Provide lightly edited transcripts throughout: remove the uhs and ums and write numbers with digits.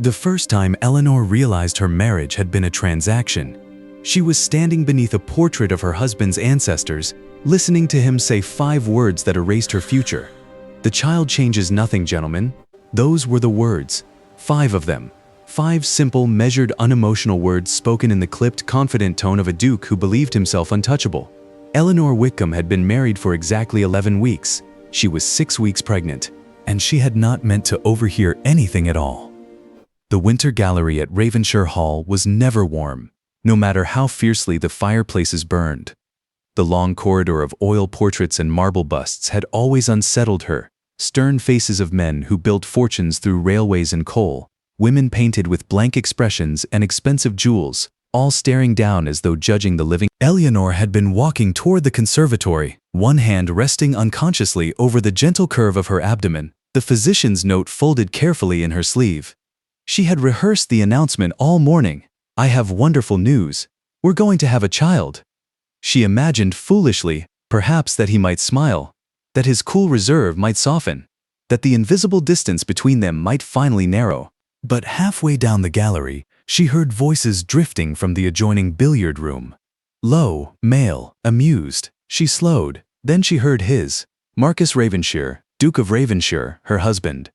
The first time Eleanor realized her marriage had been a transaction, she was standing beneath a portrait of her husband's ancestors, listening to him say 5 words that erased her future. "The child changes nothing, gentlemen." Those were the words. 5 of them. 5 simple, measured, unemotional words spoken in the clipped, confident tone of a duke who believed himself untouchable. Eleanor Whitcomb had been married for exactly 11 weeks. She was 6 weeks pregnant, and she had not meant to overhear anything at all. The winter gallery at Ravenshire Hall was never warm, no matter how fiercely the fireplaces burned. The long corridor of oil portraits and marble busts had always unsettled her. Stern faces of men who built fortunes through railways and coal, women painted with blank expressions and expensive jewels, all staring down as though judging the living. Eleanor had been walking toward the conservatory, one hand resting unconsciously over the gentle curve of her abdomen, the physician's note folded carefully in her sleeve. She had rehearsed the announcement all morning. "I have wonderful news. We're going to have a child." She imagined foolishly, perhaps, that he might smile, that his cool reserve might soften, that the invisible distance between them might finally narrow. But halfway down the gallery, she heard voices drifting from the adjoining billiard room. Low, male, amused. She slowed. Then she heard his. Marcus Ravenshire, Duke of Ravenshire, her husband.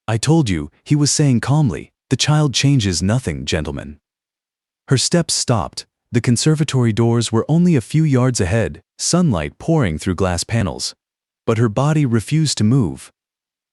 "I told you," he was saying calmly. "The child changes nothing, gentlemen." Her steps stopped. The conservatory doors were only a few yards ahead, sunlight pouring through glass panels. But her body refused to move.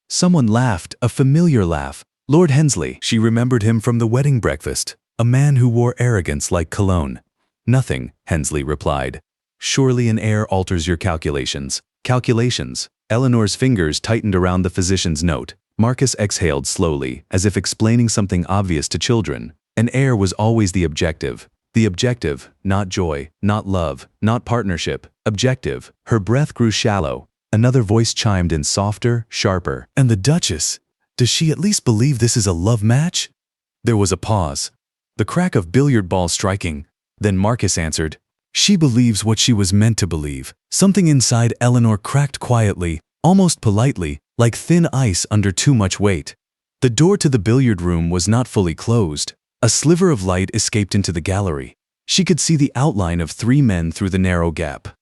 Someone laughed, a familiar laugh. Lord Hensley. She remembered him from the wedding breakfast, a man who wore arrogance like cologne. "Nothing," Hensley replied. "Surely an heir alters your calculations." Calculations. Eleanor's fingers tightened around the physician's note. Marcus exhaled slowly, as if explaining something obvious to children. An heir was always the objective. The objective, not joy, not love, not partnership. Objective. Her breath grew shallow. Another voice chimed in, softer, sharper. "And the Duchess? Does she at least believe this is a love match?" There was a pause. The crack of billiard balls striking. Then Marcus answered, "She believes what she was meant to believe." Something inside Eleanor cracked quietly, almost politely, like thin ice under too much weight. The door to the billiard room was not fully closed. A sliver of light escaped into the gallery. She could see the outline of 3 men through the narrow gap.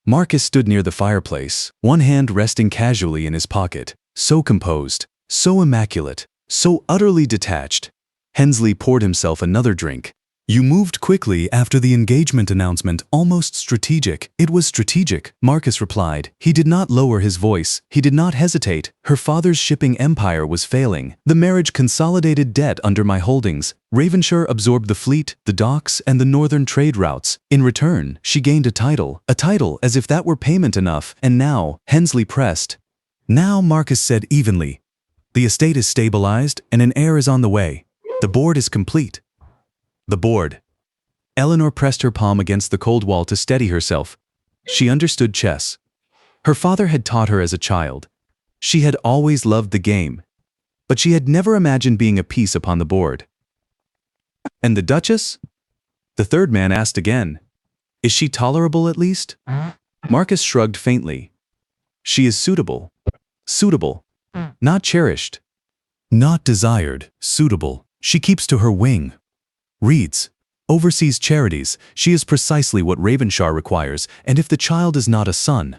Marcus stood near the fireplace, one hand resting casually in his pocket, so composed, so immaculate, so utterly detached. Hensley poured himself another drink. "You moved quickly after the engagement announcement, almost strategic." "It was strategic," Marcus replied. He did not lower his voice. He did not hesitate. "Her father's shipping empire was failing. The marriage consolidated debt under my holdings. Ravenshire absorbed the fleet, the docks, and the northern trade routes. In return, she gained a title, as if that were payment enough. And now," Hensley pressed. "Now," Marcus said evenly, "the estate is stabilized and an heir is on the way. The board is complete." The board. Eleanor pressed her palm against the cold wall to steady herself. She understood chess. Her father had taught her as a child. She had always loved the game, but she had never imagined being a piece upon the board. "And the Duchess?" The third man asked again. "Is she tolerable at least?" Marcus shrugged faintly. "She is suitable. Suitable. Not cherished. Not desired. Suitable. She keeps to her wing. Reads. Oversees charities. She is precisely what Ravenshire requires, and if the child is not a son..."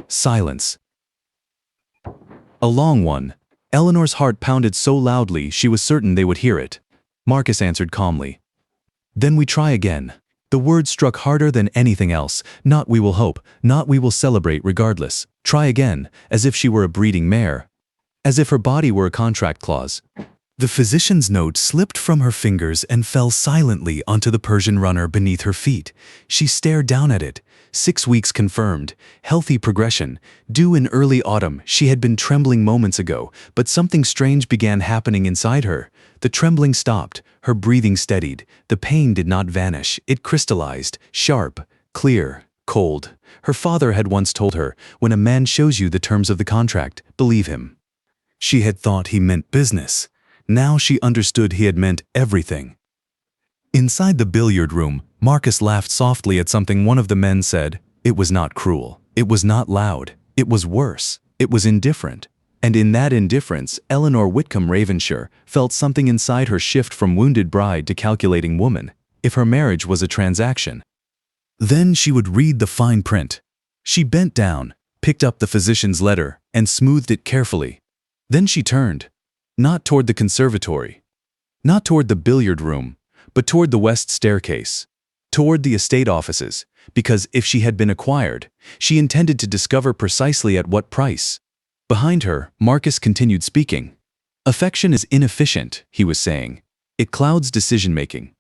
Silence. A long one. Eleanor's heart pounded so loudly she was certain they would hear it. Marcus answered calmly. "Then we try again." The word struck harder than anything else. Not "we will hope," not "we will celebrate regardless." Try again, as if she were a breeding mare. As if her body were a contract clause. The physician's note slipped from her fingers and fell silently onto the Persian runner beneath her feet. She stared down at it. 6 weeks confirmed. Healthy progression. Due in early autumn. She had been trembling moments ago, but something strange began happening inside her. The trembling stopped. Her breathing steadied. The pain did not vanish. It crystallized. Sharp. Clear. Cold. Her father had once told her, "When a man shows you the terms of the contract, believe him." She had thought he meant business. Now she understood he had meant everything. Inside the billiard room, Marcus laughed softly at something one of the men said. It was not cruel. It was not loud. It was worse. It was indifferent. And in that indifference, Eleanor Whitcomb Ravenshire felt something inside her shift from wounded bride to calculating woman, if her marriage was a transaction. Then she would read the fine print. She bent down, picked up the physician's letter, and smoothed it carefully. Then she turned, not toward the conservatory, not toward the billiard room, but toward the west staircase, toward the estate offices, because if she had been acquired, she intended to discover precisely at what price. Behind her, Marcus continued speaking. Affection is inefficient, he was saying. It clouds decision-making.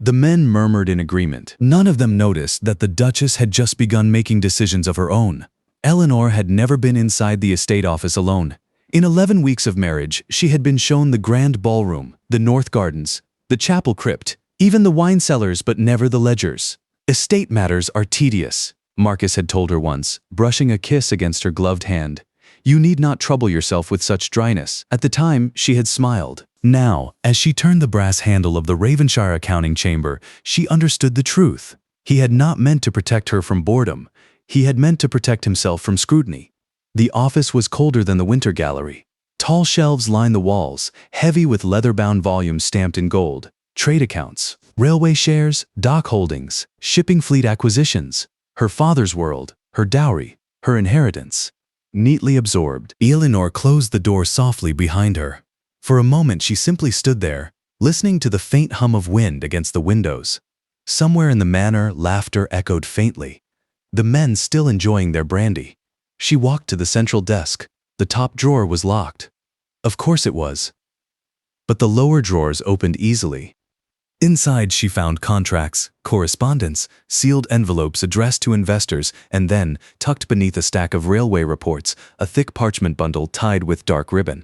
The men murmured in agreement. None of them noticed that the Duchess had just begun making decisions of her own. Eleanor had never been inside the estate office alone. In 11 weeks of marriage, she had been shown the grand ballroom, the north gardens, the chapel crypt, even the wine cellars, but never the ledgers. Estate matters are tedious, Marcus had told her once, brushing a kiss against her gloved hand. You need not trouble yourself with such dryness. At the time, she had smiled. Now, as she turned the brass handle of the Ravenshire accounting chamber, she understood the truth. He had not meant to protect her from boredom. He had meant to protect himself from scrutiny. The office was colder than the winter gallery. Tall shelves lined the walls, heavy with leather-bound volumes stamped in gold. Trade accounts, railway shares, dock holdings, shipping fleet acquisitions, her father's world, her dowry, her inheritance. Neatly absorbed, Eleanor closed the door softly behind her. For a moment she simply stood there, listening to the faint hum of wind against the windows. Somewhere in the manor, laughter echoed faintly. The men still enjoying their brandy. She walked to the central desk. The top drawer was locked. Of course it was. But the lower drawers opened easily. Inside she found contracts, correspondence, sealed envelopes addressed to investors, and then, tucked beneath a stack of railway reports, a thick parchment bundle tied with dark ribbon.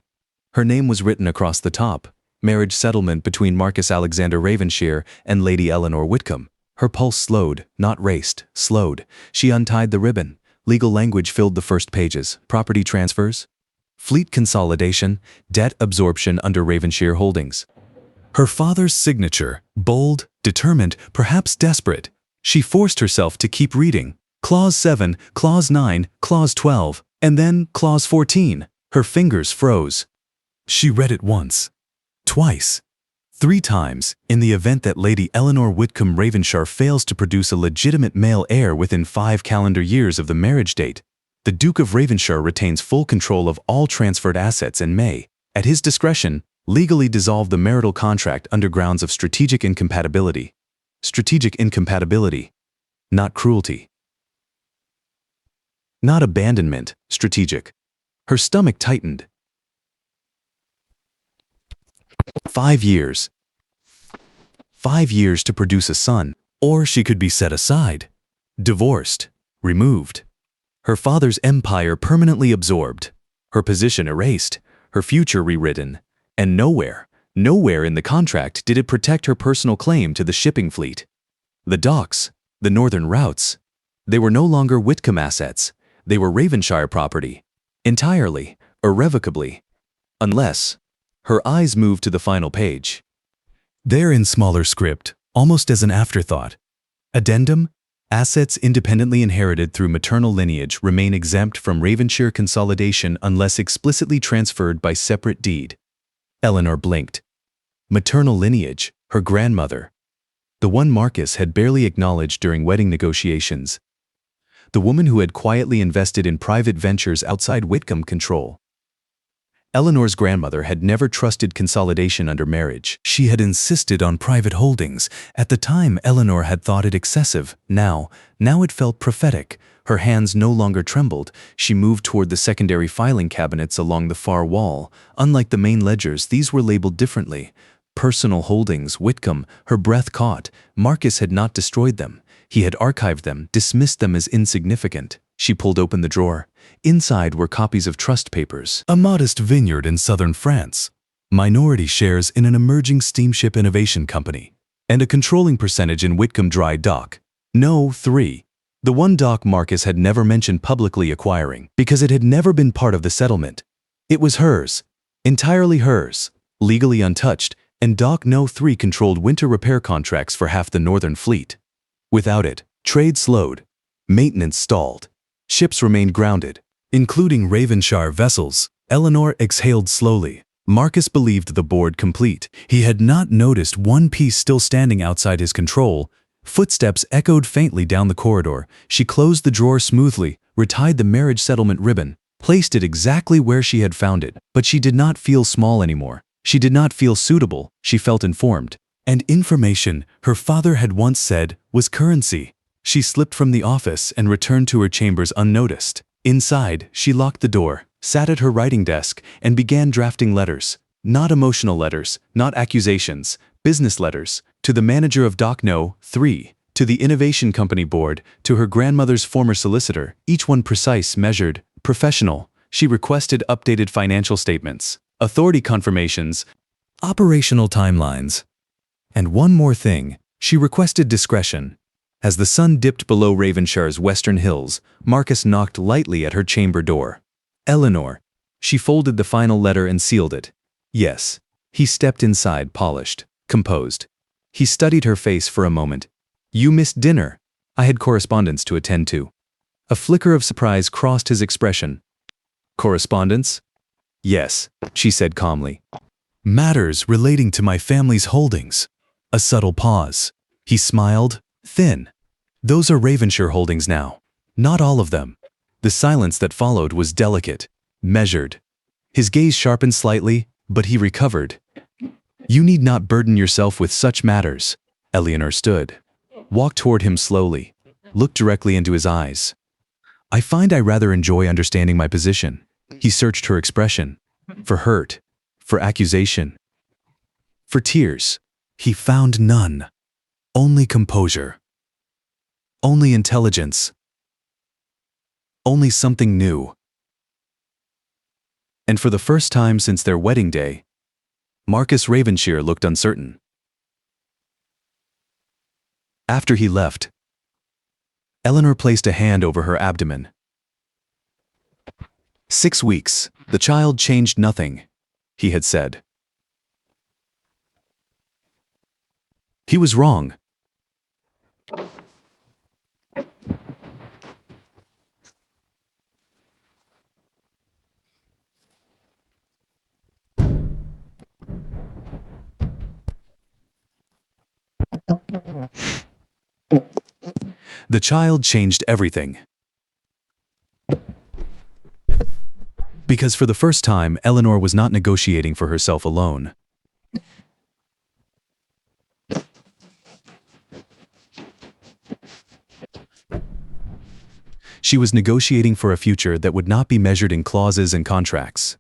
Her name was written across the top, marriage settlement between Marcus Alexander Ravenshire and Lady Eleanor Whitcomb. Her pulse slowed, not raced, slowed. She untied the ribbon. Legal language filled the first pages. Property transfers, fleet consolidation, debt absorption under Ravenshire Holdings. Her father's signature, bold, determined, perhaps desperate. She forced herself to keep reading. Clause 7, Clause 9, Clause 12, and then Clause 14. Her fingers froze. She read it once, twice, 3 times. In the event that Lady Eleanor Whitcomb Ravenshire fails to produce a legitimate male heir within 5 calendar years of the marriage date, the Duke of Ravenshire retains full control of all transferred assets and may, at his discretion, legally dissolve the marital contract under grounds of strategic incompatibility. Strategic incompatibility, not cruelty. Not abandonment, strategic. Her stomach tightened. 5 years. 5 years to produce a son, or she could be set aside, divorced, removed. Her father's empire permanently absorbed, her position erased, her future rewritten. And nowhere in the contract did it protect her personal claim to the shipping fleet. The docks, the northern routes, they were no longer Whitcomb assets. They were Ravenshire property. Entirely, irrevocably. Unless, her eyes moved to the final page. There in smaller script, almost as an afterthought. Addendum, assets independently inherited through maternal lineage remain exempt from Ravenshire consolidation unless explicitly transferred by separate deed. Eleanor blinked. Maternal lineage, her grandmother. The one Marcus had barely acknowledged during wedding negotiations. The woman who had quietly invested in private ventures outside Whitcomb control. Eleanor's grandmother had never trusted consolidation under marriage. She had insisted on private holdings. At the time, Eleanor had thought it excessive. Now it felt prophetic. Her hands no longer trembled. She moved toward the secondary filing cabinets along the far wall. Unlike the main ledgers, these were labeled differently. Personal holdings, Whitcomb. Her breath caught. Marcus had not destroyed them. He had archived them, dismissed them as insignificant. She pulled open the drawer. Inside were copies of trust papers. A modest vineyard in southern France. Minority shares in an emerging steamship innovation company. And a controlling percentage in Whitcomb Dry Dock. No, 3. The one dock Marcus had never mentioned publicly acquiring, because it had never been part of the settlement. It was hers. Entirely hers. Legally untouched, and Dock No. 3 controlled winter repair contracts for half the northern fleet. Without it, trade slowed. Maintenance stalled. Ships remained grounded, including Ravenshire vessels. Eleanor exhaled slowly. Marcus believed the board complete. He had not noticed one piece still standing outside his control. Footsteps echoed faintly down the corridor. She closed the drawer smoothly, retied the marriage settlement ribbon, placed it exactly where she had found it. But she did not feel small anymore. She did not feel suitable. She felt informed. And information, her father had once said, was currency. She slipped from the office and returned to her chambers unnoticed. Inside, she locked the door, sat at her writing desk, and began drafting letters. Not emotional letters, not accusations, business letters, to the manager of Dock No. 3, to the Innovation Company board, to her grandmother's former solicitor, each one precise, measured, professional. She requested updated financial statements, authority confirmations, operational timelines. And one more thing, she requested discretion. As the sun dipped below Ravenshire's western hills, Marcus knocked lightly at her chamber door. Eleanor. She folded the final letter and sealed it. Yes. He stepped inside, polished, composed. He studied her face for a moment. You missed dinner. I had correspondence to attend to. A flicker of surprise crossed his expression. Correspondence? Yes, she said calmly. Matters relating to my family's holdings. A subtle pause. He smiled, thin. Those are Ravenshire holdings now. Not all of them. The silence that followed was delicate, measured. His gaze sharpened slightly, but he recovered. You need not burden yourself with such matters. Eleanor stood, walked toward him slowly, looked directly into his eyes. I find I rather enjoy understanding my position. He searched her expression, for hurt, for accusation, for tears. He found none. Only composure. Only intelligence. Only something new. And for the first time since their wedding day, Marcus Ravenshire looked uncertain. After he left, Eleanor placed a hand over her abdomen. 6 weeks, the child changed nothing, he had said. He was wrong. The child changed everything. Because for the first time, Eleanor was not negotiating for herself alone. She was negotiating for a future that would not be measured in clauses and contracts.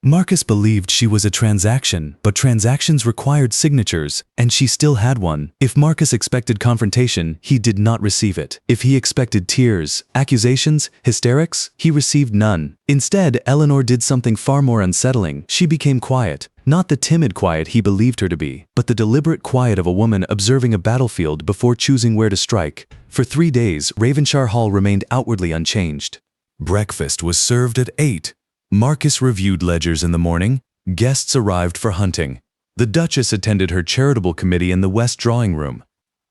Marcus believed she was a transaction, but transactions required signatures, and she still had one. If Marcus expected confrontation, he did not receive it. If he expected tears, accusations, hysterics, he received none. Instead, Eleanor did something far more unsettling. She became quiet. Not the timid quiet he believed her to be, but the deliberate quiet of a woman observing a battlefield before choosing where to strike. For 3 days, Ravenshire Hall remained outwardly unchanged. Breakfast was served at 8. Marcus reviewed ledgers in the morning. Guests arrived for hunting. The Duchess attended her charitable committee in the west drawing room.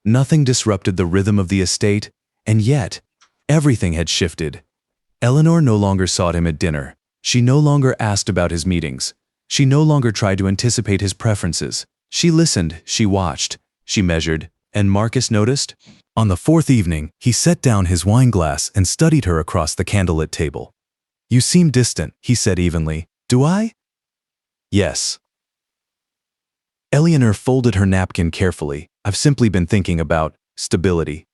Nothing disrupted the rhythm of the estate, and yet, everything had shifted. Eleanor no longer sought him at dinner. She no longer asked about his meetings. She no longer tried to anticipate his preferences. She listened, she watched, she measured, and Marcus noticed. On the 4th evening, he set down his wineglass and studied her across the candlelit table. You seem distant, he said evenly. Do I? Yes. Eleanor folded her napkin carefully. I've simply been thinking about stability.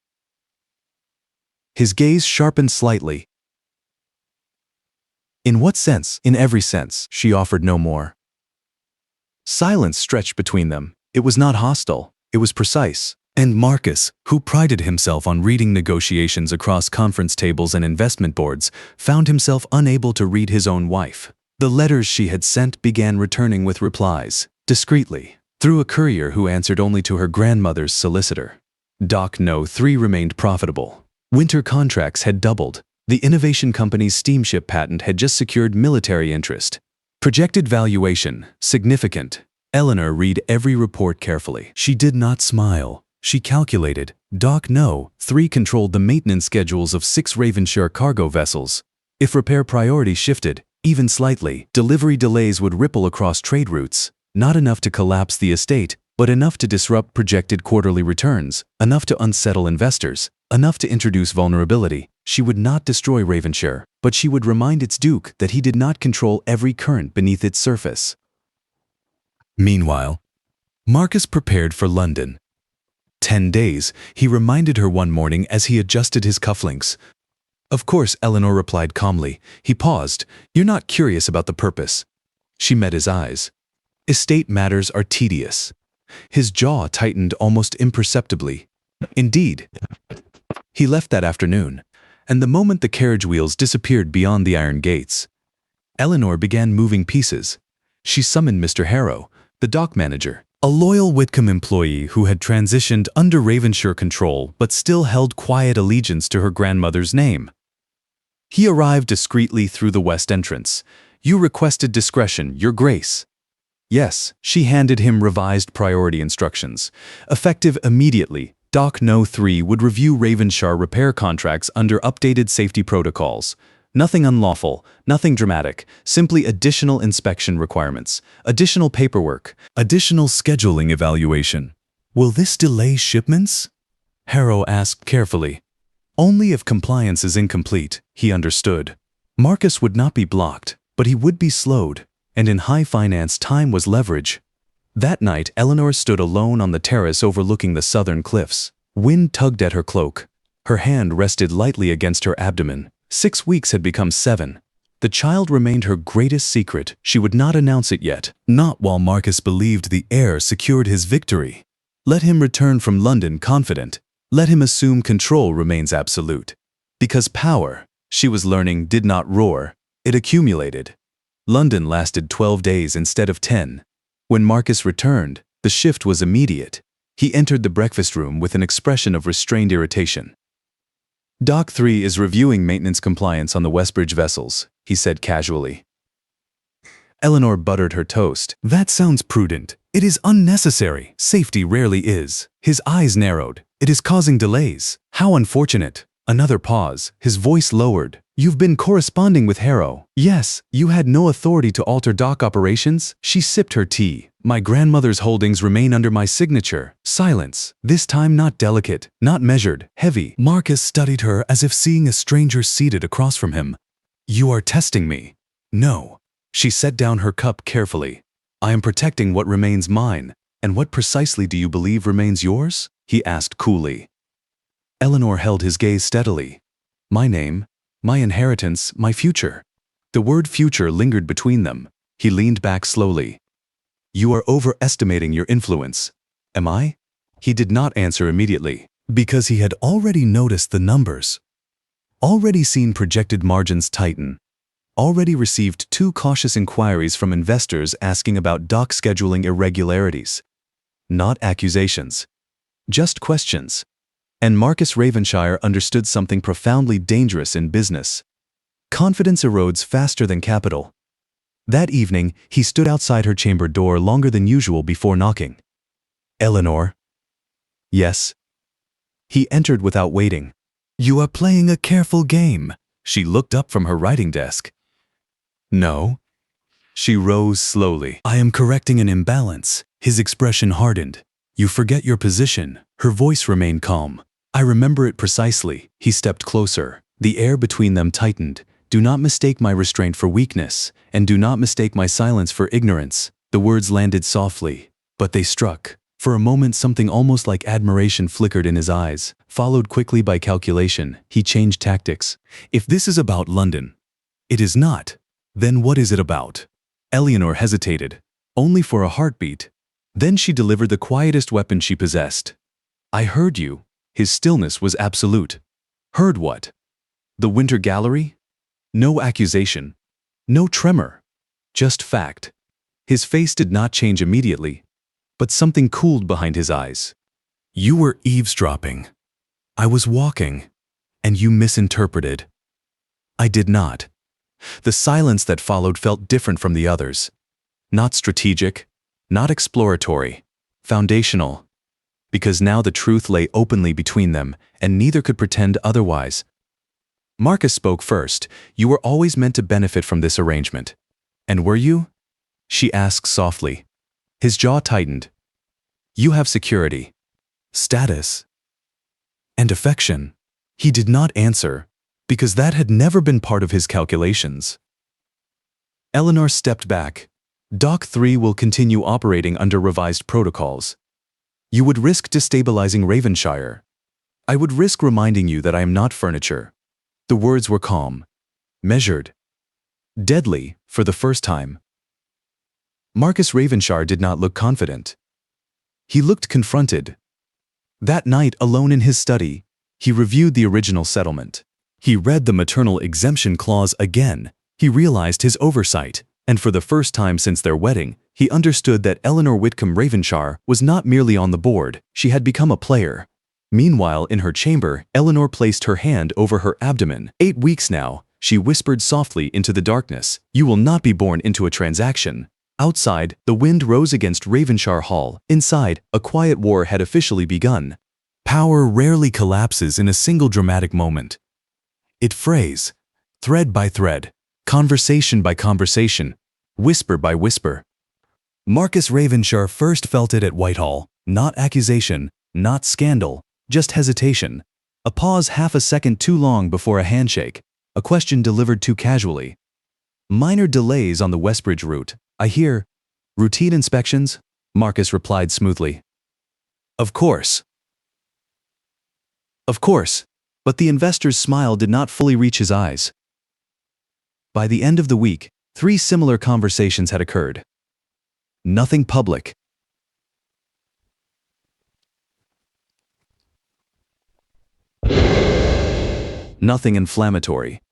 His gaze sharpened slightly. In what sense? In every sense, she offered no more. Silence stretched between them. It was not hostile, it was precise. And Marcus, who prided himself on reading negotiations across conference tables and investment boards, found himself unable to read his own wife. The letters she had sent began returning with replies, discreetly, through a courier who answered only to her grandmother's solicitor. Doc No. 3 remained profitable. Winter contracts had doubled. The innovation company's steamship patent had just secured military interest. Projected valuation, significant. Eleanor read every report carefully. She did not smile. She calculated. Doc No. 3 controlled the maintenance schedules of 6 Ravenshire cargo vessels. If repair priorities shifted, even slightly, delivery delays would ripple across trade routes. Not enough to collapse the estate, but enough to disrupt projected quarterly returns, enough to unsettle investors, enough to introduce vulnerability. She would not destroy Ravenshire, but she would remind its duke that he did not control every current beneath its surface. Meanwhile, Marcus prepared for London. 10 days, he reminded her one morning as he adjusted his cufflinks. Of course, Eleanor replied calmly. He paused. You're not curious about the purpose. She met his eyes. Estate matters are tedious. His jaw tightened almost imperceptibly. Indeed. He left that afternoon, and the moment the carriage wheels disappeared beyond the iron gates, Eleanor began moving pieces. She summoned Mr. Harrow, the dock manager, a loyal Whitcomb employee who had transitioned under Ravenshire control but still held quiet allegiance to her grandmother's name. He arrived discreetly through the west entrance. You requested discretion, Your Grace. Yes, she handed him revised priority instructions. Effective immediately, Doc No. 3 would review Ravenshire repair contracts under updated safety protocols. Nothing unlawful, nothing dramatic, simply additional inspection requirements, additional paperwork, additional scheduling evaluation. Will this delay shipments? Harrow asked carefully. Only if compliance is incomplete, he understood. Marcus would not be blocked, but he would be slowed, and in high finance time was leverage. That night, Eleanor stood alone on the terrace overlooking the southern cliffs. Wind tugged at her cloak. Her hand rested lightly against her abdomen. 6 weeks had become 7. The child remained her greatest secret. She would not announce it yet, not while Marcus believed the heir secured his victory. Let him return from London confident. Let him assume control remains absolute. Because power, she was learning, did not roar. It accumulated. London lasted 12 days instead of 10. When Marcus returned, the shift was immediate. He entered the breakfast room with an expression of restrained irritation. Doc 3 is reviewing maintenance compliance on the Westbridge vessels, he said casually. Eleanor buttered her toast. That sounds prudent. It is unnecessary. Safety rarely is. His eyes narrowed. It is causing delays. How unfortunate. Another pause. His voice lowered. You've been corresponding with Harrow. Yes, you had no authority to alter dock operations. She sipped her tea. My grandmother's holdings remain under my signature. Silence. This time not delicate, not measured, heavy. Marcus studied her as if seeing a stranger seated across from him. You are testing me. No. She set down her cup carefully. I am protecting what remains mine. And what precisely do you believe remains yours? He asked coolly. Eleanor held his gaze steadily. My name, my inheritance, my future. The word future lingered between them. He leaned back slowly. You are overestimating your influence. Am I? He did not answer immediately, because he had already noticed the numbers. Already seen projected margins tighten. Already received 2 cautious inquiries from investors asking about dock scheduling irregularities. Not accusations. Just questions. And Marcus Ravenshire understood something profoundly dangerous in business. Confidence erodes faster than capital. That evening, he stood outside her chamber door longer than usual before knocking. Eleanor? Yes. He entered without waiting. You are playing a careful game. She looked up from her writing desk. No. She rose slowly. I am correcting an imbalance. His expression hardened. You forget your position. Her voice remained calm. I remember it precisely. He stepped closer. The air between them tightened. Do not mistake my restraint for weakness, and do not mistake my silence for ignorance. The words landed softly, but they struck. For a moment something almost like admiration flickered in his eyes, followed quickly by calculation. He changed tactics. If this is about London, it is not. Then what is it about? Eleanor hesitated. Only for a heartbeat. Then she delivered the quietest weapon she possessed. "I heard you." His stillness was absolute. "Heard what?" "The Winter Gallery?" No accusation. No tremor. Just fact. His face did not change immediately, but something cooled behind his eyes. "You were eavesdropping. I was walking, and you misinterpreted." "I did not." The silence that followed felt different from the others. Not strategic, not exploratory, foundational. Because now the truth lay openly between them, and neither could pretend otherwise. Marcus spoke first. "You were always meant to benefit from this arrangement." "And were you?" she asked softly. His jaw tightened. "You have security, status, and affection." He did not answer, because that had never been part of his calculations. Eleanor stepped back. "Dock 3 will continue operating under revised protocols. You would risk destabilizing Ravenshire. I would risk reminding you that I am not furniture." The words were calm, measured, deadly for the first time. Marcus Ravenshire did not look confident. He looked confronted. That night, alone in his study, he reviewed the original settlement. He read the maternal exemption clause again. He realized his oversight, and for the first time since their wedding, he understood that Eleanor Whitcomb Ravenshire was not merely on the board, she had become a player. Meanwhile, in her chamber, Eleanor placed her hand over her abdomen. 8 weeks now, she whispered softly into the darkness. "You will not be born into a transaction." Outside, the wind rose against Ravenshire Hall. Inside, a quiet war had officially begun. Power rarely collapses in a single dramatic moment. It frays, thread by thread, conversation by conversation, whisper by whisper. Marcus Ravenshire first felt it at Whitehall. Not accusation, not scandal, just hesitation. A pause half a second too long before a handshake. A question delivered too casually. "Minor delays on the Westbridge route, I hear." "Routine inspections?" Marcus replied smoothly. "Of course." Of course. But the investor's smile did not fully reach his eyes. By the end of the week, 3 similar conversations had occurred. Nothing public. Nothing inflammatory.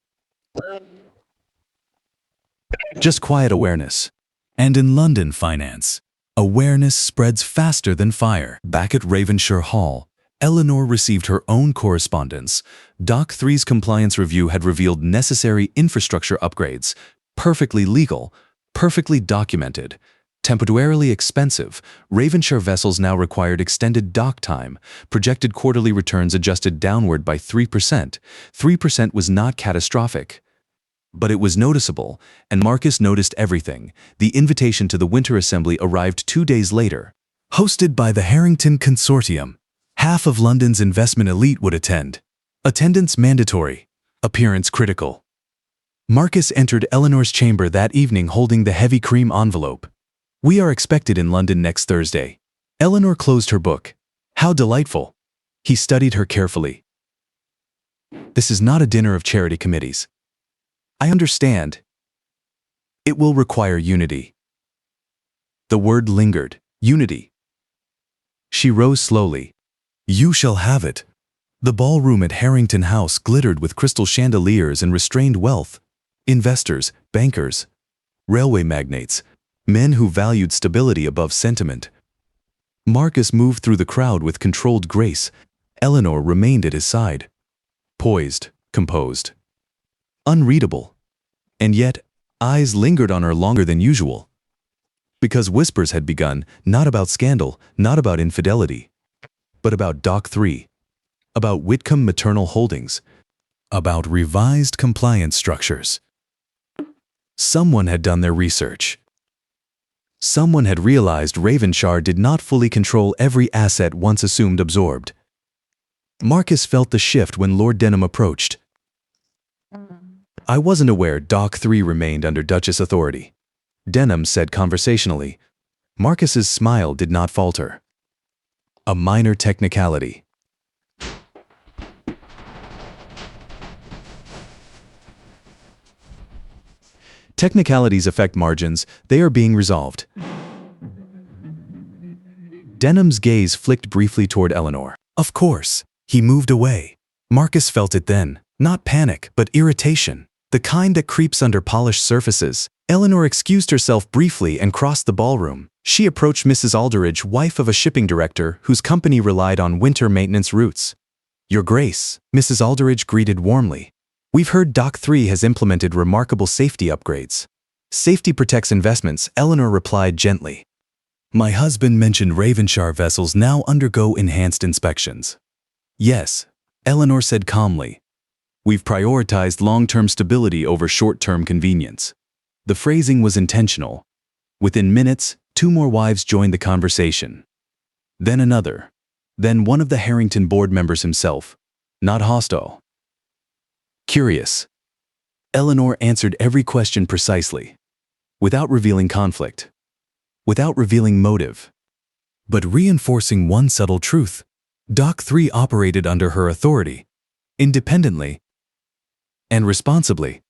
Just quiet awareness. And in London finance, awareness spreads faster than fire. Back at Ravenshire Hall, Eleanor received her own correspondence. Dock 3's compliance review had revealed necessary infrastructure upgrades. Perfectly legal, perfectly documented. Temporarily expensive, Ravenshire vessels now required extended dock time. Projected quarterly returns adjusted downward by 3%. 3% was not catastrophic. But it was noticeable, and Marcus noticed everything. The invitation to the Winter Assembly arrived 2 days later. Hosted by the Harrington Consortium. Half of London's investment elite would attend. Attendance mandatory. Appearance critical. Marcus entered Eleanor's chamber that evening holding the heavy cream envelope. "We are expected in London next Thursday." Eleanor closed her book. How delightful. He studied her carefully. "This is not a dinner of charity committees. I understand. It will require unity." The word lingered. Unity. She rose slowly. "You shall have it." The ballroom at Harrington House glittered with crystal chandeliers and restrained wealth. Investors, bankers, railway magnates, men who valued stability above sentiment. Marcus moved through the crowd with controlled grace. Eleanor remained at his side. Poised, composed. Unreadable. And yet, eyes lingered on her longer than usual. Because whispers had begun, not about scandal, not about infidelity, but about Dock 3, about Whitcomb Maternal Holdings, about revised compliance structures. Someone had done their research. Someone had realized Ravenshire did not fully control every asset once assumed absorbed. Marcus felt the shift when Lord Denham approached. "I wasn't aware Dock 3 remained under Duchess authority," Denham said conversationally. Marcus's smile did not falter. "A minor technicality." Technicalities affect margins. They are being resolved. Denham's gaze flicked briefly toward Eleanor. Of course. He moved away. Marcus felt it then. Not panic, but irritation. The kind that creeps under polished surfaces. Eleanor excused herself briefly and crossed the ballroom. She approached Mrs. Aldridge, wife of a shipping director whose company relied on winter maintenance routes. Your Grace, Mrs. Aldridge greeted warmly. We've heard Dock 3 has implemented remarkable safety upgrades. Safety protects investments, Eleanor replied gently. My husband mentioned Ravenshire vessels now undergo enhanced inspections. Yes, Eleanor said calmly. We've prioritized long-term stability over short-term convenience. The phrasing was intentional. Within minutes, 2 more wives joined the conversation. Then another. Then one of the Harrington board members himself. Not hostile. Curious. Eleanor answered every question precisely. Without revealing conflict. Without revealing motive. But reinforcing one subtle truth. Dock 3 operated under her authority. Independently. And responsibly.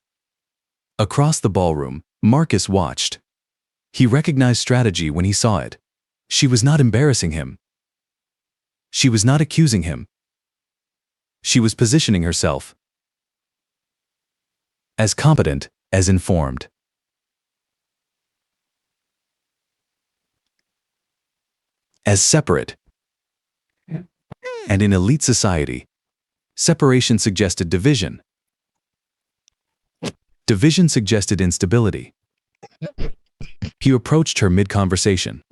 Across the ballroom, Marcus watched. He recognized strategy when he saw it. She was not embarrassing him. She was not accusing him. She was positioning herself. As competent, as informed. As separate. And in elite society, separation suggested division. Division suggested instability. He approached her mid-conversation.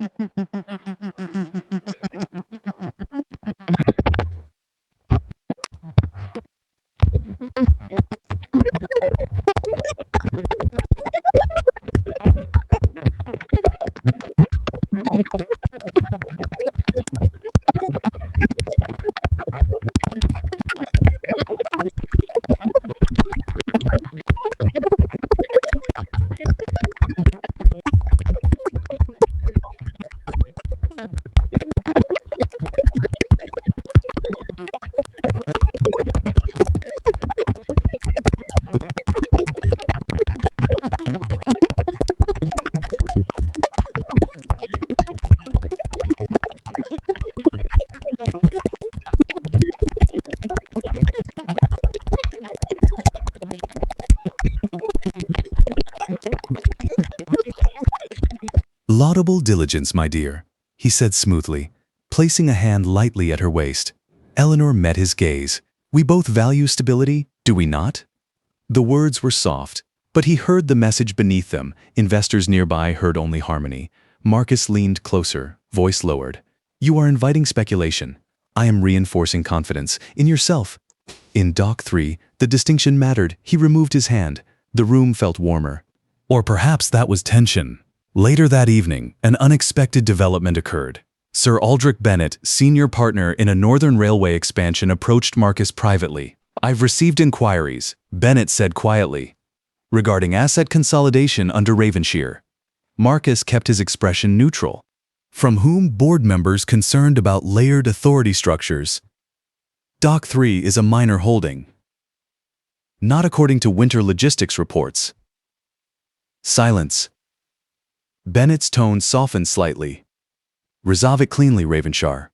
Laudable diligence, my dear, he said smoothly, placing a hand lightly at her waist. Eleanor met his gaze. We both value stability, do we not? The words were soft, but he heard the message beneath them. Investors nearby heard only harmony. Marcus leaned closer, voice lowered. You are inviting speculation. I am reinforcing confidence in yourself. In Dock 3, the distinction mattered. He removed his hand. The room felt warmer. Or perhaps that was tension. Later that evening, an unexpected development occurred. Sir Aldrich Bennett, senior partner in a Northern Railway expansion, approached Marcus privately. I've received inquiries, Bennett said quietly, regarding asset consolidation under Ravenshire. Marcus kept his expression neutral. From whom? Board members concerned about layered authority structures. Dock 3 is a minor holding. Not according to winter logistics reports. Silence. Bennett's tone softened slightly. Resolve it cleanly, Ravenshire.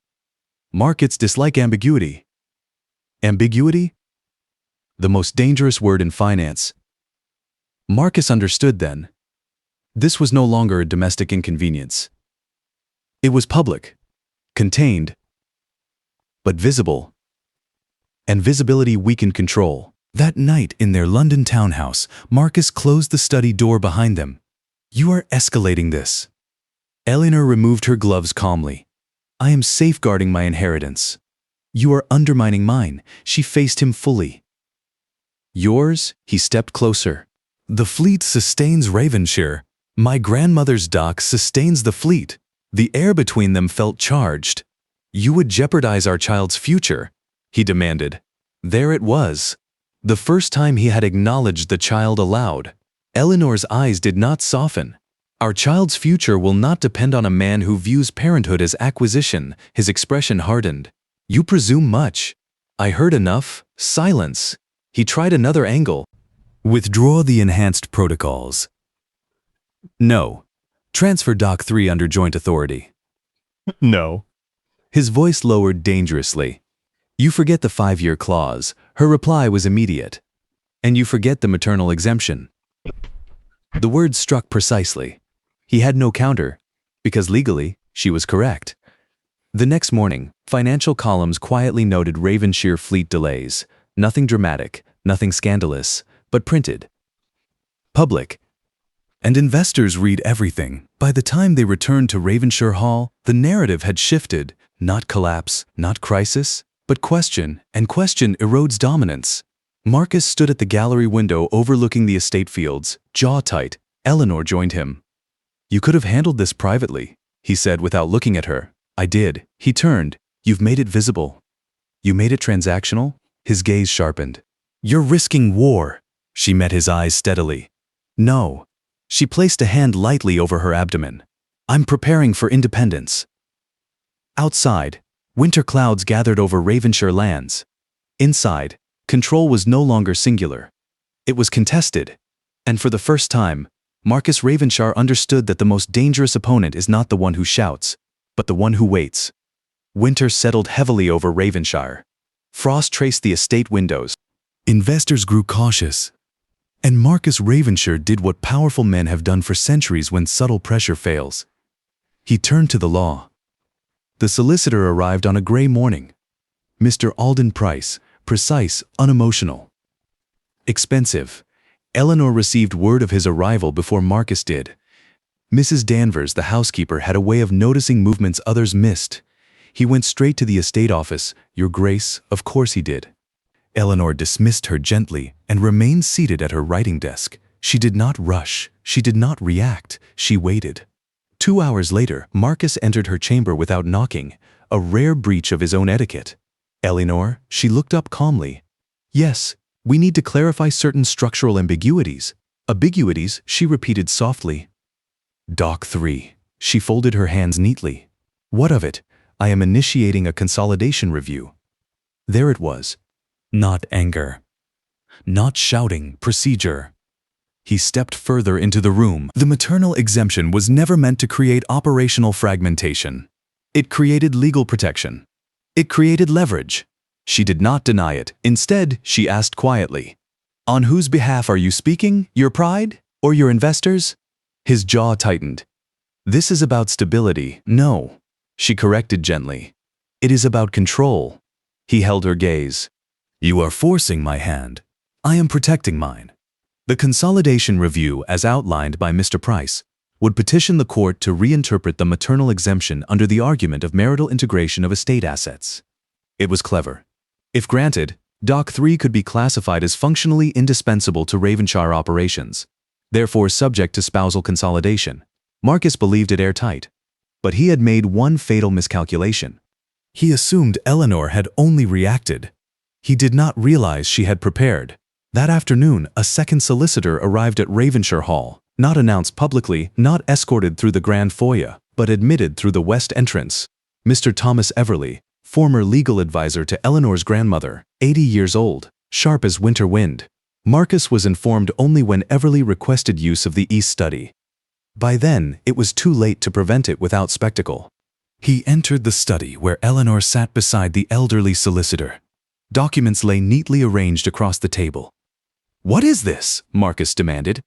Markets dislike ambiguity. Ambiguity? The most dangerous word in finance. Marcus understood then. This was no longer a domestic inconvenience. It was public, contained, but visible. And visibility weakened control. That night in their London townhouse, Marcus closed the study door behind them. You are escalating this. Eleanor removed her gloves calmly. I am safeguarding my inheritance. You are undermining mine. She faced him fully. Yours? He stepped closer. The fleet sustains Ravenshire. My grandmother's dock sustains the fleet. The air between them felt charged. You would jeopardize our child's future, he demanded. There it was. The first time he had acknowledged the child aloud. Eleanor's eyes did not soften. Our child's future will not depend on a man who views parenthood as acquisition. His expression hardened. You presume much. I heard enough. Silence. He tried another angle. Withdraw the enhanced protocols. No. Transfer Dock 3 under joint authority. No. His voice lowered dangerously. You forget the 5-year clause. Her reply was immediate. And you forget the maternal exemption. The words struck precisely. He had no counter, because legally, she was correct. The next morning, financial columns quietly noted Ravenshire fleet delays. Nothing dramatic, nothing scandalous, but printed. Public. And investors read everything. By the time they returned to Ravenshire Hall, the narrative had shifted. Not collapse, not crisis, but question, and question erodes dominance. Marcus stood at the gallery window overlooking the estate fields, jaw tight. Eleanor joined him. You could have handled this privately, he said without looking at her. I did. He turned. You've made it visible. You made it transactional? His gaze sharpened. You're risking war. She met his eyes steadily. No. She placed a hand lightly over her abdomen. I'm preparing for independence. Outside, winter clouds gathered over Ravenshire lands. Inside, control was no longer singular. It was contested. And for the first time, Marcus Ravenshire understood that the most dangerous opponent is not the one who shouts, but the one who waits. Winter settled heavily over Ravenshire. Frost traced the estate windows. Investors grew cautious. And Marcus Ravenshire did what powerful men have done for centuries when subtle pressure fails. He turned to the law. The solicitor arrived on a gray morning. Mr. Alden Price, precise, unemotional. Expensive. Eleanor received word of his arrival before Marcus did. Mrs. Danvers, the housekeeper, had a way of noticing movements others missed. He went straight to the estate office. Your Grace, of course he did. Eleanor dismissed her gently and remained seated at her writing desk. She did not rush. She did not react. She waited. 2 hours later, Marcus entered her chamber without knocking, a rare breach of his own etiquette. Eleanor, she looked up calmly. Yes, we need to clarify certain structural ambiguities. Ambiguities, she repeated softly. Doc 3. She folded her hands neatly. What of it? I am initiating a consolidation review. There it was. Not anger. Not shouting, procedure. He stepped further into the room. The maternal exemption was never meant to create operational fragmentation. It created legal protection. It created leverage. She did not deny it. Instead, she asked quietly, on whose behalf are you speaking? Your pride? Or your investors? His jaw tightened. This is about stability. No. She corrected gently. It is about control. He held her gaze. You are forcing my hand. I am protecting mine. The consolidation review, as outlined by Mr. Price, would petition the court to reinterpret the maternal exemption under the argument of marital integration of estate assets. It was clever. If granted, Doc 3 could be classified as functionally indispensable to Ravenshire operations, therefore subject to spousal consolidation. Marcus believed it airtight. But he had made one fatal miscalculation. He assumed Eleanor had only reacted. He did not realize she had prepared. That afternoon, a second solicitor arrived at Ravenshire Hall, not announced publicly, not escorted through the grand foyer, but admitted through the west entrance. Mr. Thomas Everly, former legal advisor to Eleanor's grandmother, 80 years old, sharp as winter wind. Marcus was informed only when Everly requested use of the East Study. By then, it was too late to prevent it without spectacle. He entered the study where Eleanor sat beside the elderly solicitor. Documents lay neatly arranged across the table. What is this? Marcus demanded.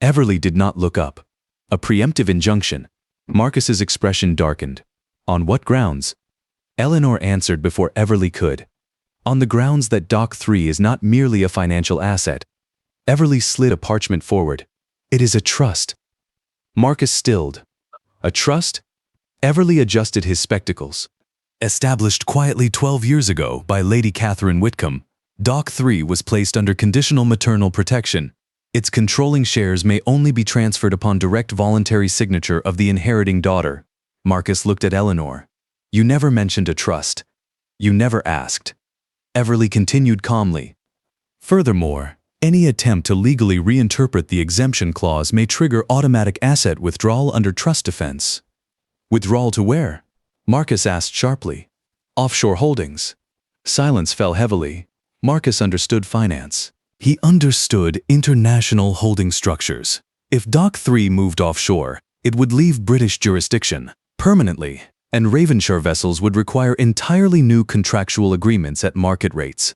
Everly did not look up. A preemptive injunction. Marcus's expression darkened. On what grounds? Eleanor answered before Everly could. On the grounds that Doc 3 is not merely a financial asset. Everly slid a parchment forward. It is a trust. Marcus stilled. A trust? Everly adjusted his spectacles. Established quietly 12 years ago by Lady Catherine Whitcomb, Doc 3 was placed under conditional maternal protection. Its controlling shares may only be transferred upon direct voluntary signature of the inheriting daughter. Marcus looked at Eleanor. You never mentioned a trust. You never asked. Everly continued calmly. Furthermore, any attempt to legally reinterpret the exemption clause may trigger automatic asset withdrawal under trust defense. Withdrawal to where? Marcus asked sharply. Offshore holdings. Silence fell heavily. Marcus understood finance. He understood international holding structures. If Doc 3 moved offshore, it would leave British jurisdiction permanently. and Ravenshire vessels would require entirely new contractual agreements at market rates.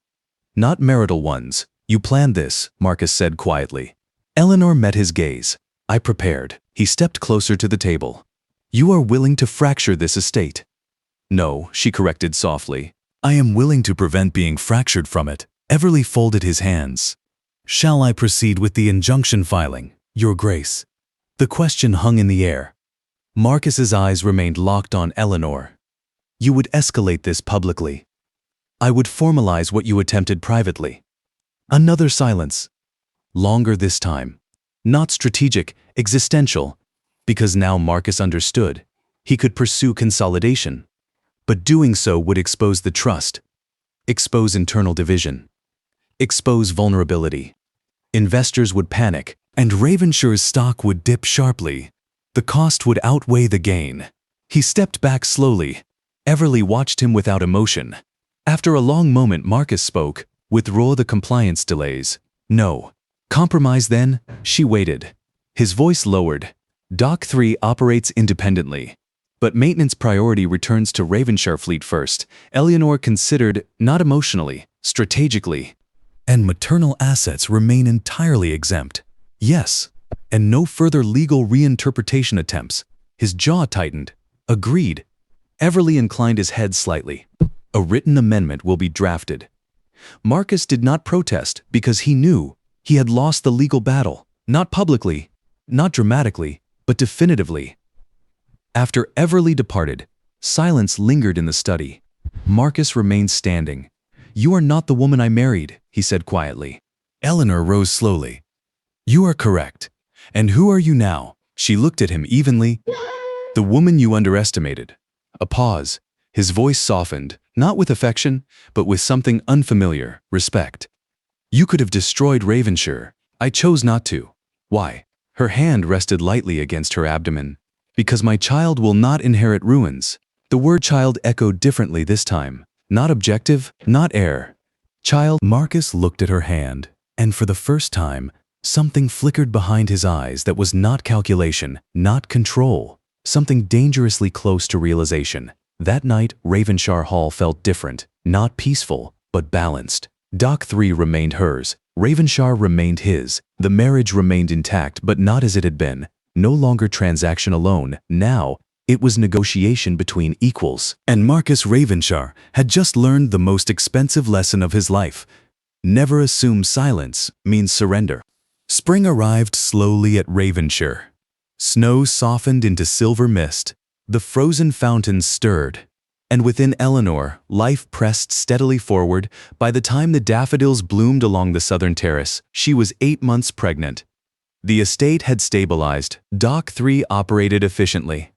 Not marital ones. You planned this, Marcus said quietly. Eleanor met his gaze. I prepared. He stepped closer to the table. You are willing to fracture this estate. No, she corrected softly. I am willing to prevent being fractured from it. Everly folded his hands. Shall I proceed with the injunction filing, Your Grace? The question hung in the air. Marcus's eyes remained locked on Eleanor. You would escalate this publicly. I would formalize what you attempted privately. Another silence. Longer this time. Not strategic, existential, because now Marcus understood. He could pursue consolidation. But doing so would expose the trust, expose internal division, expose vulnerability. Investors would panic, and Ravenshire's stock would dip sharply. The cost would outweigh the gain. He stepped back slowly. Everly watched him without emotion. After a long moment, Marcus spoke. Withdraw the compliance delays. No. Compromise then? She waited. His voice lowered. Dock 3 operates independently. But maintenance priority returns to Ravenshire Fleet first. Eleanor considered, not emotionally, strategically. And maternal assets remain entirely exempt. Yes. And no further legal reinterpretation attempts. His jaw tightened. Agreed. Everly inclined his head slightly. A written amendment will be drafted. Marcus did not protest because he knew he had lost the legal battle. Not publicly, not dramatically, but definitively. After Everly departed, silence lingered in the study. Marcus remained standing. You are not the woman I married, he said quietly. Eleanor rose slowly. You are correct. And who are you now? She looked at him evenly. The woman you underestimated. A pause. His voice softened, not with affection, but with something unfamiliar, respect. You could have destroyed Ravenshire. I chose not to. Why? Her hand rested lightly against her abdomen. Because my child will not inherit ruins. The word child echoed differently this time. Not objective, not heir. Child. Marcus looked at her hand, and for the first time, something flickered behind his eyes that was not calculation, not control. Something dangerously close to realization. That night, Ravenshire Hall felt different, not peaceful, but balanced. Dock 3 remained hers. Ravenshire remained his. The marriage remained intact, but not as it had been. No longer transaction alone. Now, it was negotiation between equals. And Marcus Ravenshire had just learned the most expensive lesson of his life. Never assume silence means surrender. Spring arrived slowly at Ravenshire. Snow softened into silver mist. The frozen fountains stirred. And within Eleanor, life pressed steadily forward. By the time the daffodils bloomed along the southern terrace, she was 8 months pregnant. The estate had stabilized. Dock 3 operated efficiently.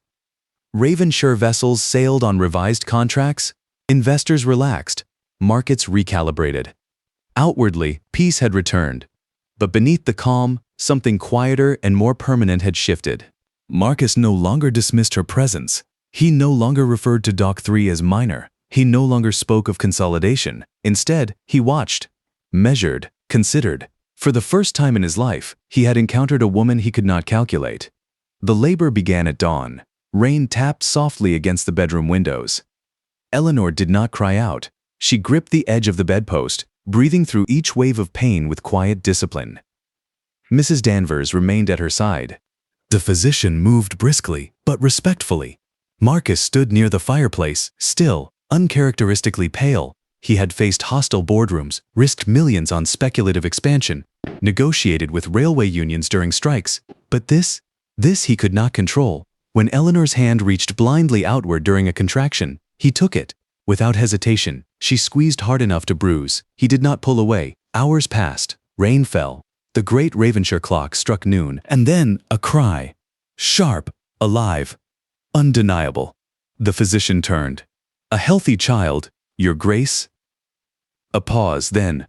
Ravenshire vessels sailed on revised contracts. Investors relaxed. Markets recalibrated. Outwardly, peace had returned. But beneath the calm, something quieter and more permanent had shifted. Marcus no longer dismissed her presence. He no longer referred to Dock 3 as minor. He no longer spoke of consolidation. Instead, he watched, measured, considered. For the first time in his life, he had encountered a woman he could not calculate. The labor began at dawn. Rain tapped softly against the bedroom windows. Eleanor did not cry out. She gripped the edge of the bedpost, breathing through each wave of pain with quiet discipline. Mrs. Danvers remained at her side. The physician moved briskly, but respectfully. Marcus stood near the fireplace, still, uncharacteristically pale. He had faced hostile boardrooms, risked millions on speculative expansion, negotiated with railway unions during strikes. But this he could not control. When Eleanor's hand reached blindly outward during a contraction, he took it. Without hesitation, she squeezed hard enough to bruise. He did not pull away. Hours passed. Rain fell. The great Ravenshire clock struck noon, and then a cry. Sharp, alive, undeniable. The physician turned. A healthy child, Your Grace? A pause, then,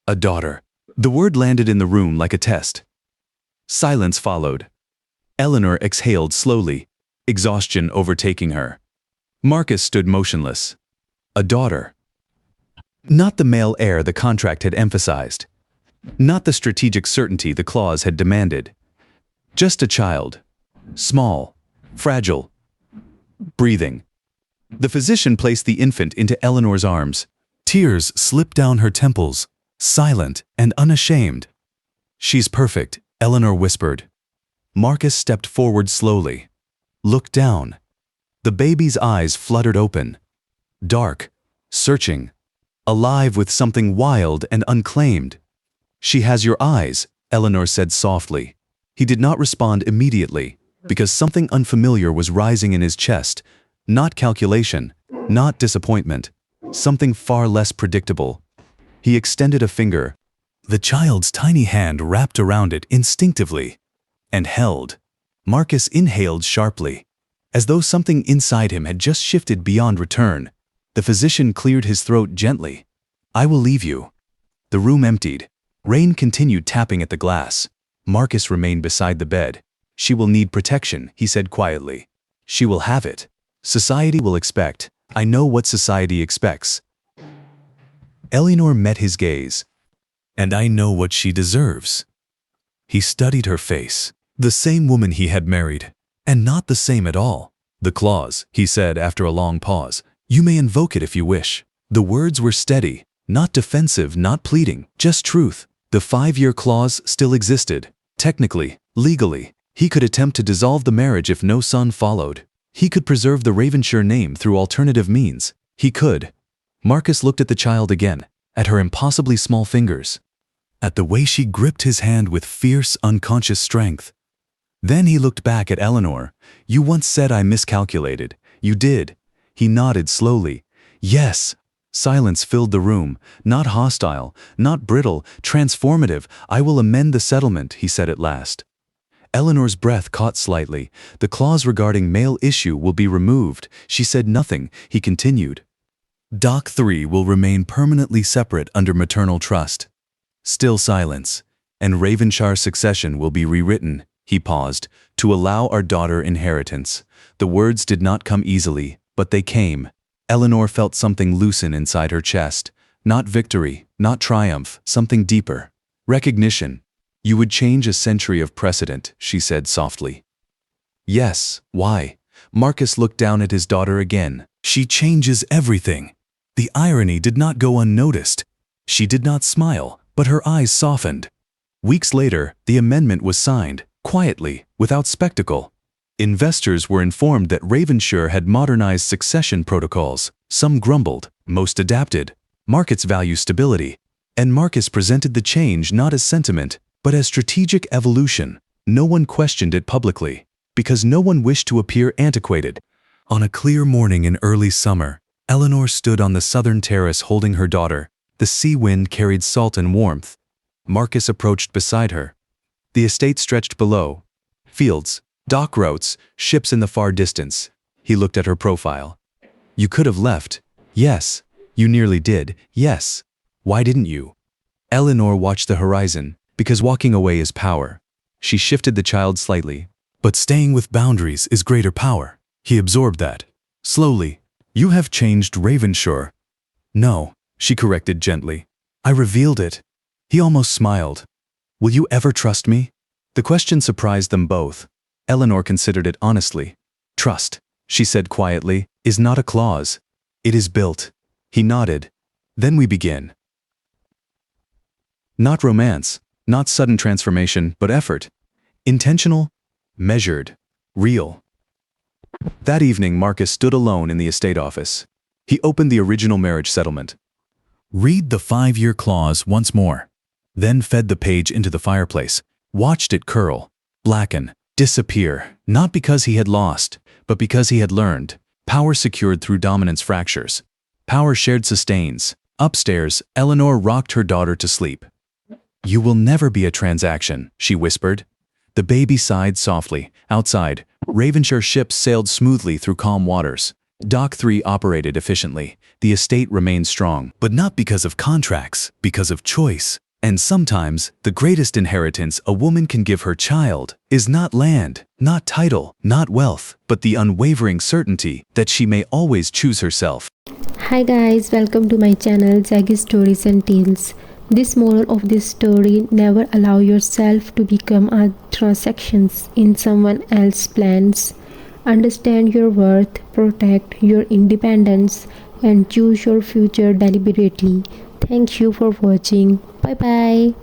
a daughter. The word landed in the room like a test. Silence followed. Eleanor exhaled slowly, exhaustion overtaking her. Marcus stood motionless. A daughter. Not the male heir the contract had emphasized. Not the strategic certainty the clause had demanded. Just a child. Small, fragile, breathing. The physician placed the infant into Eleanor's arms. Tears slipped down her temples, silent and unashamed. "She's perfect," Eleanor whispered. Marcus stepped forward slowly. Looked down. The baby's eyes fluttered open. Dark, searching, alive with something wild and unclaimed. "She has your eyes," Eleanor said softly. He did not respond immediately, because something unfamiliar was rising in his chest. Not calculation, not disappointment, something far less predictable. He extended a finger. The child's tiny hand wrapped around it instinctively and held. Marcus inhaled sharply, as though something inside him had just shifted beyond return. The physician cleared his throat gently. "I will leave you." The room emptied. Rain continued tapping at the glass. Marcus remained beside the bed. "She will need protection," he said quietly. "She will have it. Society will expect. I know what society expects." Eleanor met his gaze. "And I know what she deserves." He studied her face. The same woman he had married, and not the same at all. "The clause," he said after a long pause. "You may invoke it if you wish." The words were steady, not defensive, not pleading, just truth. The 5-year clause still existed. Technically, legally, he could attempt to dissolve the marriage if no son followed. He could preserve the Ravenshire name through alternative means. He could. Marcus looked at the child again, at her impossibly small fingers, at the way she gripped his hand with fierce, unconscious strength. Then he looked back at Eleanor. "You once said I miscalculated. You did." He nodded slowly. "Yes." Silence filled the room, not hostile, not brittle, transformative. "I will amend the settlement," he said at last. Eleanor's breath caught slightly. "The clause regarding male issue will be removed." She said nothing. He continued. "Doc 3 will remain permanently separate under maternal trust." Still silence. "And Ravenshire succession will be rewritten," he paused, "to allow our daughter inheritance." The words did not come easily, but they came. Eleanor felt something loosen inside her chest. Not victory, not triumph, something deeper. Recognition. "You would change a century of precedent," she said softly. "Yes, why?" Marcus looked down at his daughter again. "She changes everything." The irony did not go unnoticed. She did not smile, but her eyes softened. Weeks later, the amendment was signed, quietly, without spectacle. Investors were informed that Ravenshire had modernized succession protocols. Some grumbled, most adapted. Markets value stability. And Marcus presented the change not as sentiment, but as strategic evolution. No one questioned it publicly, because no one wished to appear antiquated. On a clear morning in early summer, Eleanor stood on the southern terrace holding her daughter. The sea wind carried salt and warmth. Marcus approached beside her. The estate stretched below. Fields, dock routes, ships in the far distance. He looked at her profile. "You could have left." "Yes." "You nearly did." "Yes." "Why didn't you?" Eleanor watched the horizon, because walking away is power. She shifted the child slightly. "But staying with boundaries is greater power." He absorbed that. Slowly. "You have changed Ravenshire." "No," she corrected gently. "I revealed it." He almost smiled. "Will you ever trust me?" The question surprised them both. Eleanor considered it honestly. "Trust," she said quietly, "is not a clause. It is built." He nodded. "Then we begin." Not romance, not sudden transformation, but effort. Intentional, measured, real. That evening, Marcus stood alone in the estate office. He opened the original marriage settlement. Read the 5-year clause once more. Then fed the page into the fireplace, watched it curl, blacken, disappear, not because he had lost, but because he had learned. Power secured through dominance fractures. Power shared sustains. Upstairs, Eleanor rocked her daughter to sleep. "You will never be a transaction," she whispered. The baby sighed softly. Outside, Ravenshire ships sailed smoothly through calm waters. Dock 3 operated efficiently. The estate remained strong, but not because of contracts, because of choice. And sometimes, the greatest inheritance a woman can give her child is not land, not title, not wealth, but the unwavering certainty that she may always choose herself. Hi guys, welcome to my channel Zaggy Stories and Tales. This moral of this story: never allow yourself to become a transaction in someone else's plans. Understand your worth, protect your independence, and choose your future deliberately. Thank you for watching. Bye bye.